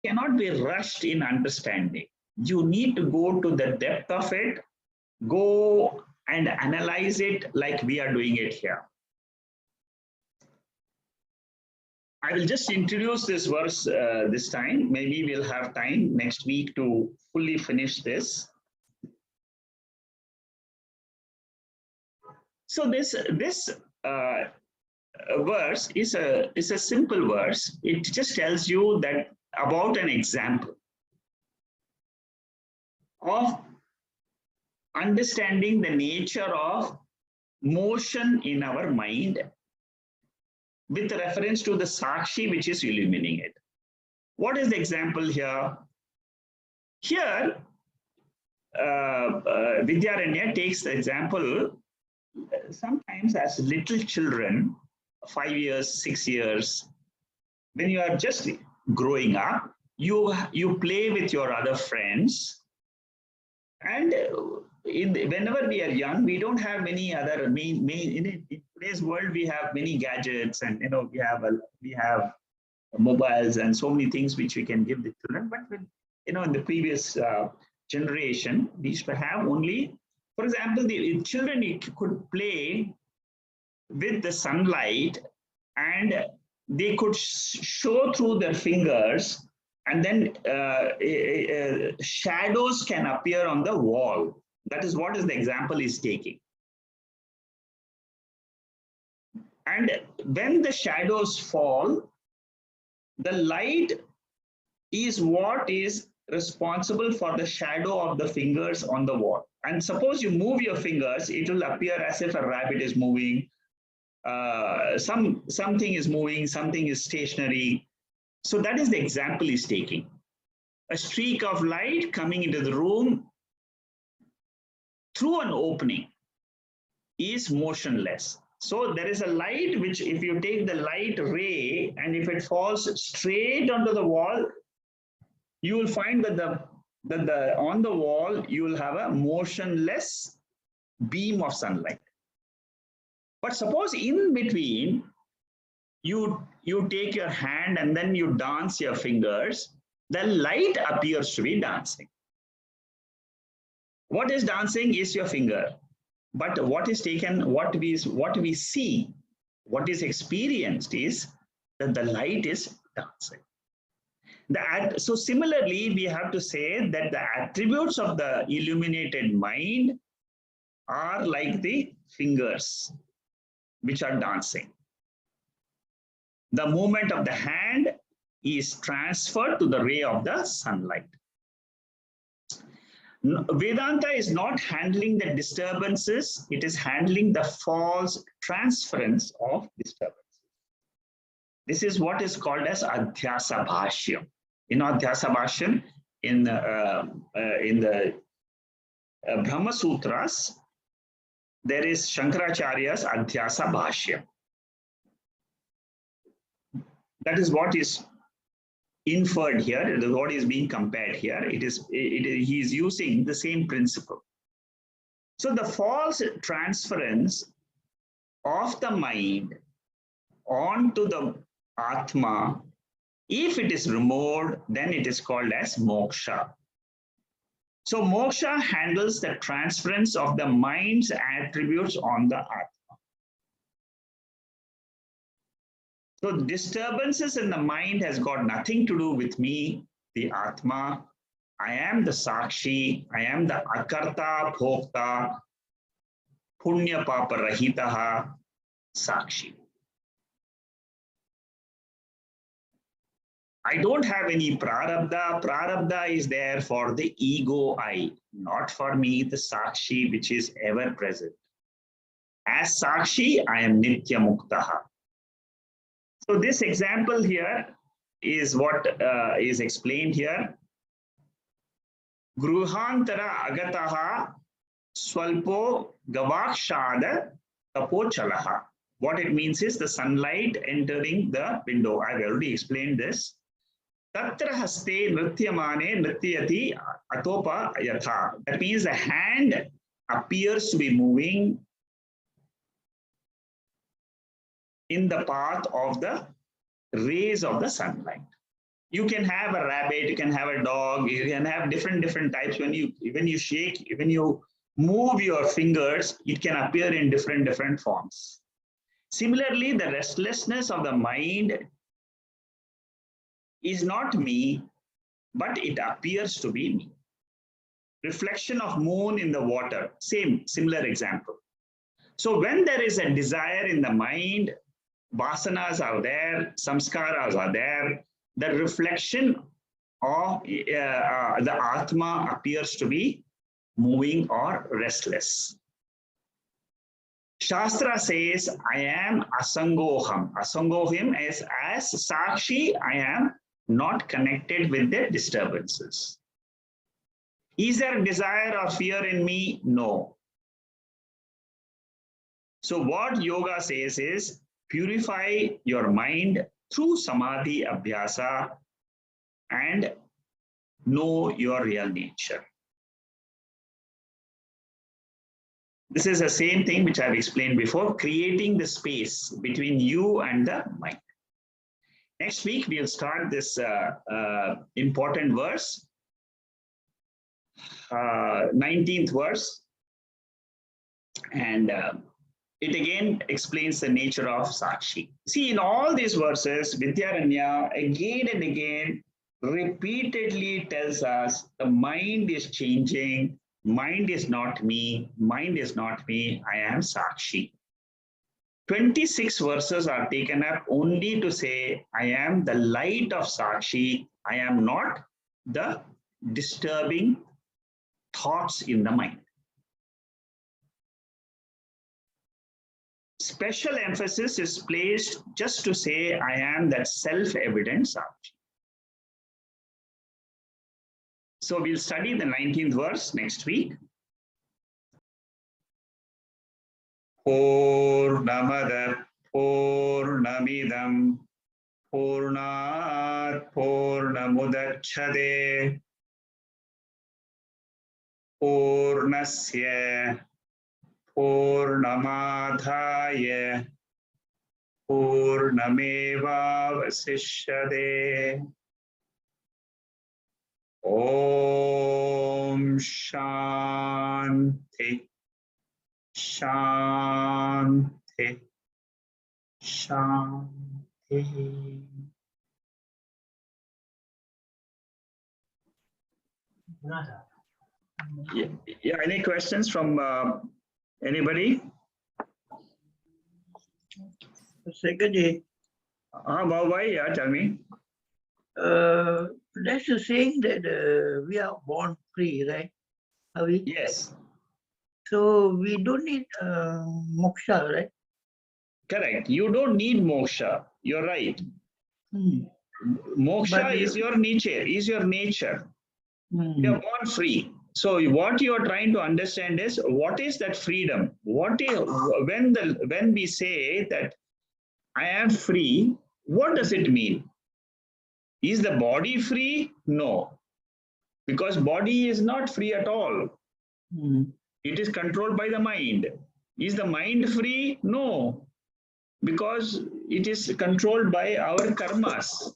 cannot be rushed in understanding. You need to go to the depth of it, go and analyze it like we are doing it here. I will just introduce this verse this time. Maybe we'll have time next week to fully finish this. So this verse is a simple verse. It just tells you that about an example of understanding the nature of motion in our mind with reference to the sakshi, which is illuminating it. What is the example here? Here, Vidyaranya takes the example sometimes as little children, 5 years, 6 years, when you are just growing up, you play with your other friends, and whenever we are young, we don't have many other in today's world we have many gadgets, and we have mobiles and so many things which we can give the children. But when, in the previous generation, we used to have only, for example, the children could play with the sunlight, and they could show through their fingers, and then shadows can appear on the wall. That is what is the example is taking. And when the shadows fall, the light is what is responsible for the shadow of the fingers on the wall. And suppose you move your fingers, it will appear as if a rabbit is moving, something is moving, something is stationary. So that is the example he's taking. A streak of light coming into the room through an opening is motionless. So there is a light which, if you take the light ray and if it falls straight onto the wall, you will find that on the wall you will have a motionless beam of sunlight. But suppose in between you take your hand and then you dance your fingers, the light appears to be dancing. What is dancing is your finger, but what is taken, what we see, what is experienced is that the light is dancing. So similarly, we have to say that the attributes of the illuminated mind are like the fingers which are dancing. The movement of the hand is transferred to the ray of the sunlight. Vedanta is not handling the disturbances, it is handling the false transference of disturbances. This is what is called as Adhyasa Bhashyam. In Adhyasa Bhashyam, in the Brahma Sutras, there is Shankaracharya's Adhyasa Bhashyam. That is what is inferred here, what is being compared here. He is using the same principle. So the false transference of the mind onto the Atma, if it is removed, then it is called as moksha. So moksha handles the transference of the mind's attributes on the Atma. So disturbances in the mind has got nothing to do with me, the Atma. I am the sakshi, I am the akarta, bhokta, punya papa rahitaha, sakshi. I don't have any prarabdha. Prarabdha is there for the ego I, not for me, the sakshi, which is ever present. As sakshi, I am nitya muktaha. So this example here is what is explained here. Gruhantara agataha swalpo gavakshada tapochalaha. What it means is the sunlight entering the window. I've already explained this. Tatra haste nrityamane nrityati atopa yatha. That means the hand appears to be moving in the path of the rays of the sunlight. You can have a rabbit, you can have a dog, you can have different types. When you shake, when you move your fingers, it can appear in different forms. Similarly, the restlessness of the mind is not me, but it appears to be me. Reflection of moon in the water, similar example. So when there is a desire in the mind, vasanas are there, samskaras are there, the reflection of the Atma appears to be moving or restless. Shastra says, I am asangoham. Asangoham is as sakshi, I am not connected with the disturbances. Is there a desire or fear in me? No. So what yoga says is, purify your mind through samadhi abhyasa and know your real nature. This is the same thing which I've explained before, creating the space between you and the mind. Next week, we'll start this important verse, 19th verse, and it again explains the nature of sakshi. See, in all these verses, Vidyaranya again and again repeatedly tells us the mind is changing, mind is not me, mind is not me, I am sakshi. 26 verses are taken up only to say, I am the light of sakshi, I am not the disturbing thoughts in the mind. Special emphasis is placed just to say, I am that self-evident sakshi. So we'll study the 19th verse next week. Purnamada Purnamidam Purnat Purnamudachade Purnasya Purnamadhaya Purnameva Vasishyade. Om Shanti Shanti Shanti. Yeah, any questions from anybody? Secondly, Why? Yeah, tell me. that's the saying that we are born free, right? Are we? Yes. So we don't need moksha, right? Correct. You don't need moksha. You're right. Moksha But is your nature. You're born free. So what you are trying to understand is, what is that freedom? When we say that I am free, what does it mean? Is the body free? No, because body is not free at all. It is controlled by the mind. Is the mind free? No, because it is controlled by our karmas.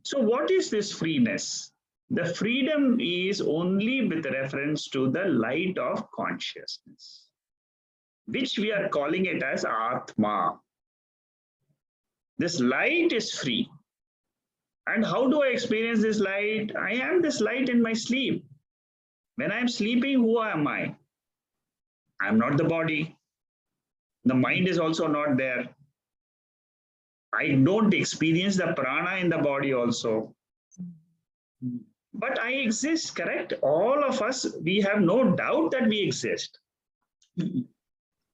So what is this freeness? The freedom is only with reference to the light of consciousness, which we are calling it as Atma. This light is free. And how do I experience this light? I am this light in my sleep. When I am sleeping, who am I? I am not the body. The mind is also not there. I don't experience the prana in the body also. But I exist, correct? All of us, we have no doubt that we exist.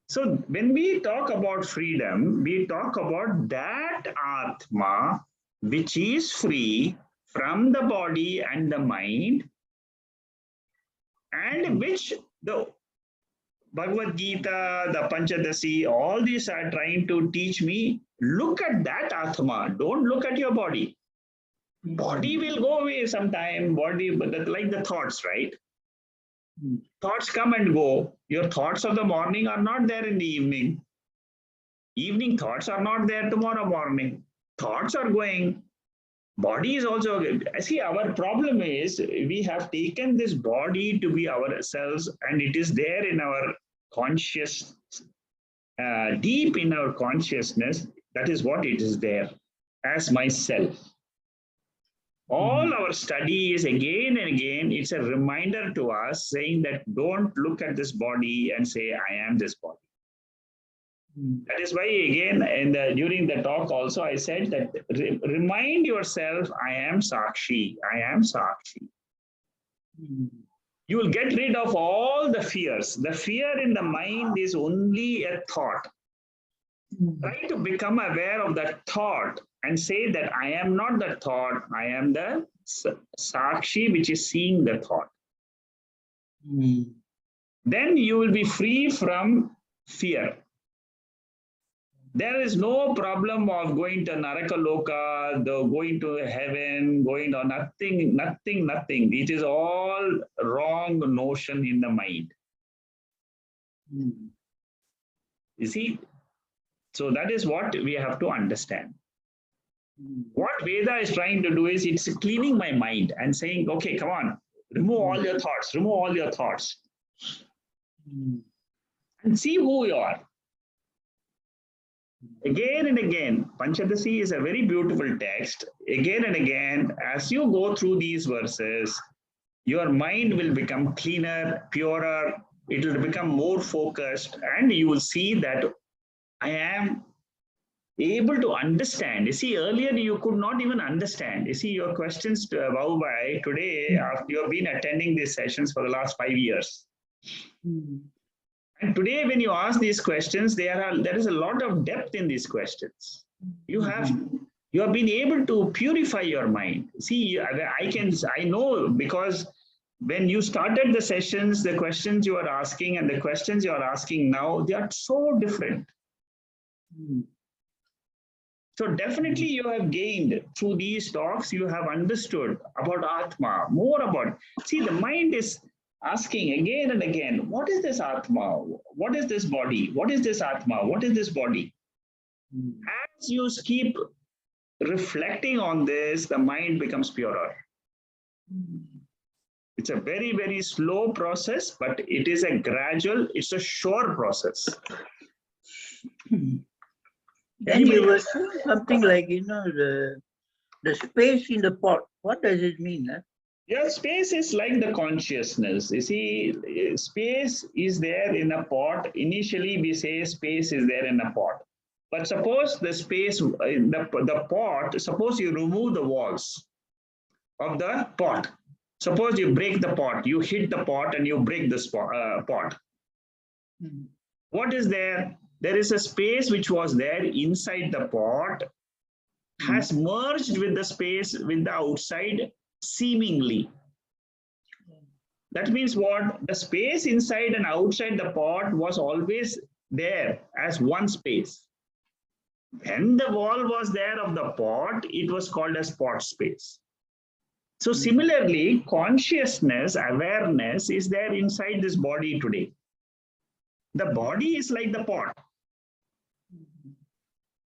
So when we talk about freedom, we talk about that Atma which is free from the body and the mind, and which the Bhagavad Gita, the Panchadasi, all these are trying to teach me, look at that Atma, don't look at your body. Body will go away sometime, body, but like the thoughts, right? Thoughts come and go. Your thoughts of the morning are not there in the evening. Evening thoughts are not there tomorrow morning. Thoughts are going. Body is also, see, our problem is we have taken this body to be ourselves, and it is there in our conscious, deep in our consciousness. That is what it is there as myself. All our study is again and again, it's a reminder to us saying that don't look at this body and say, I am this body. That is why again, during the talk also, I said that remind yourself, I am sakshi, I am sakshi. You will get rid of all the fears. The fear in the mind is only a thought. Try to become aware of that thought and say that I am not the thought, I am the sakshi which is seeing the thought. Then you will be free from fear. There is no problem of going to Narakaloka, going to heaven, going to nothing. It is all wrong notion in the mind. You see? So that is what we have to understand. What Veda is trying to do is it's cleaning my mind and saying, okay, come on, remove all your thoughts, remove all your thoughts. And see who you are. Again and again, Panchadasi is a very beautiful text. Again and again, as you go through these verses, your mind will become cleaner, purer, it will become more focused, and you will see that I am able to understand. You see, earlier you could not even understand. You see, your questions to Bhaubai today, after you have been attending these sessions for the last 5 years. And today, when you ask these questions, there is a lot of depth in these questions. You have been able to purify your mind. See, I know because when you started the sessions, the questions you are asking and the questions you are asking now, they are so different. So definitely you have gained through these talks, you have understood about Atma, more about, see, the mind is asking again and again, what is this Atma? What is this body? What is this Atma? What is this body? As you keep reflecting on this, the mind becomes purer. It's a very, very slow process, but it is a gradual, it's a sure process. Then you were saying something like, the space in the pot. What does it mean? Huh? Yeah, space is like the consciousness. You see, space is there in a pot. Initially, we say space is there in a pot. But suppose the space in the pot, suppose you remove the walls of the pot. Suppose you break the pot, you hit the pot and you break the pot. What is there? There is a space which was there inside the pot, has merged with the space with the outside seemingly. That means what? The space inside and outside the pot was always there as one space. When the wall was there of the pot, it was called as pot space. So similarly, consciousness, awareness is there inside this body today. The body is like the pot.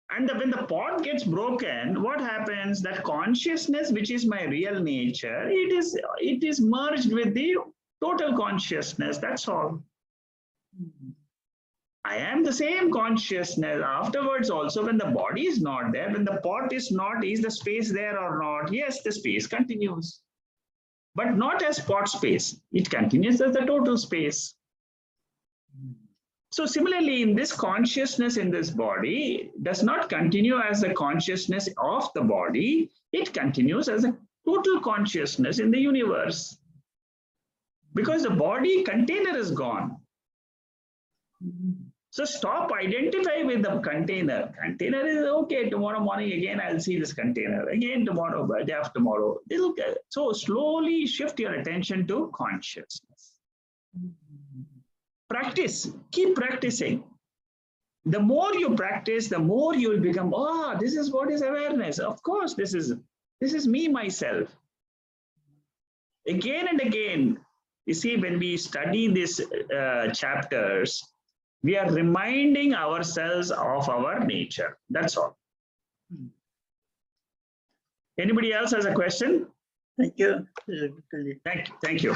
And when the pot gets broken, what happens? That consciousness, which is my real nature, it is merged with the total consciousness. That's all. I am the same consciousness. Afterwards also, when the body is not there, when the pot is not, is the space there or not? Yes, the space continues. But not as pot space. It continues as the total space. So similarly, in this consciousness in this body does not continue as the consciousness of the body. It continues as a total consciousness in the universe. Because the body container is gone. So stop identify with the container. Container is okay. Tomorrow morning again, I'll see this container. Again tomorrow, day after tomorrow. So slowly shift your attention to consciousness. Practice, keep practicing. The more you practice, the more you will become, oh, this is what is awareness. Of course, this is me, myself. Again and again, you see, when we study these chapters, we are reminding ourselves of our nature. That's all. Anybody else has a question? Thank you. Thank you.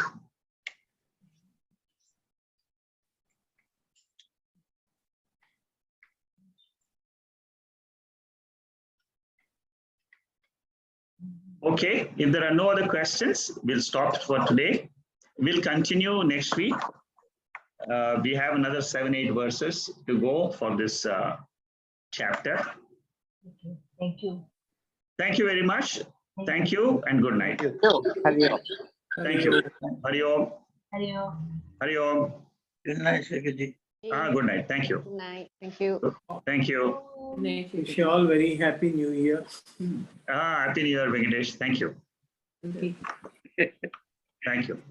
Okay, if there are no other questions, we'll stop for today. We'll continue next week. We have another 7-8 verses to go for this chapter. Okay. Thank you. Thank you very much. Thank you and good night. Thank you. Hari Om. Hari Om. Hari Om. Good night, Shakaji. Good night. Thank you. Good night. Thank you. Thank you. Wish you all very happy New Year. Happy New Year, Venkatesh. Thank you. Okay. Thank you.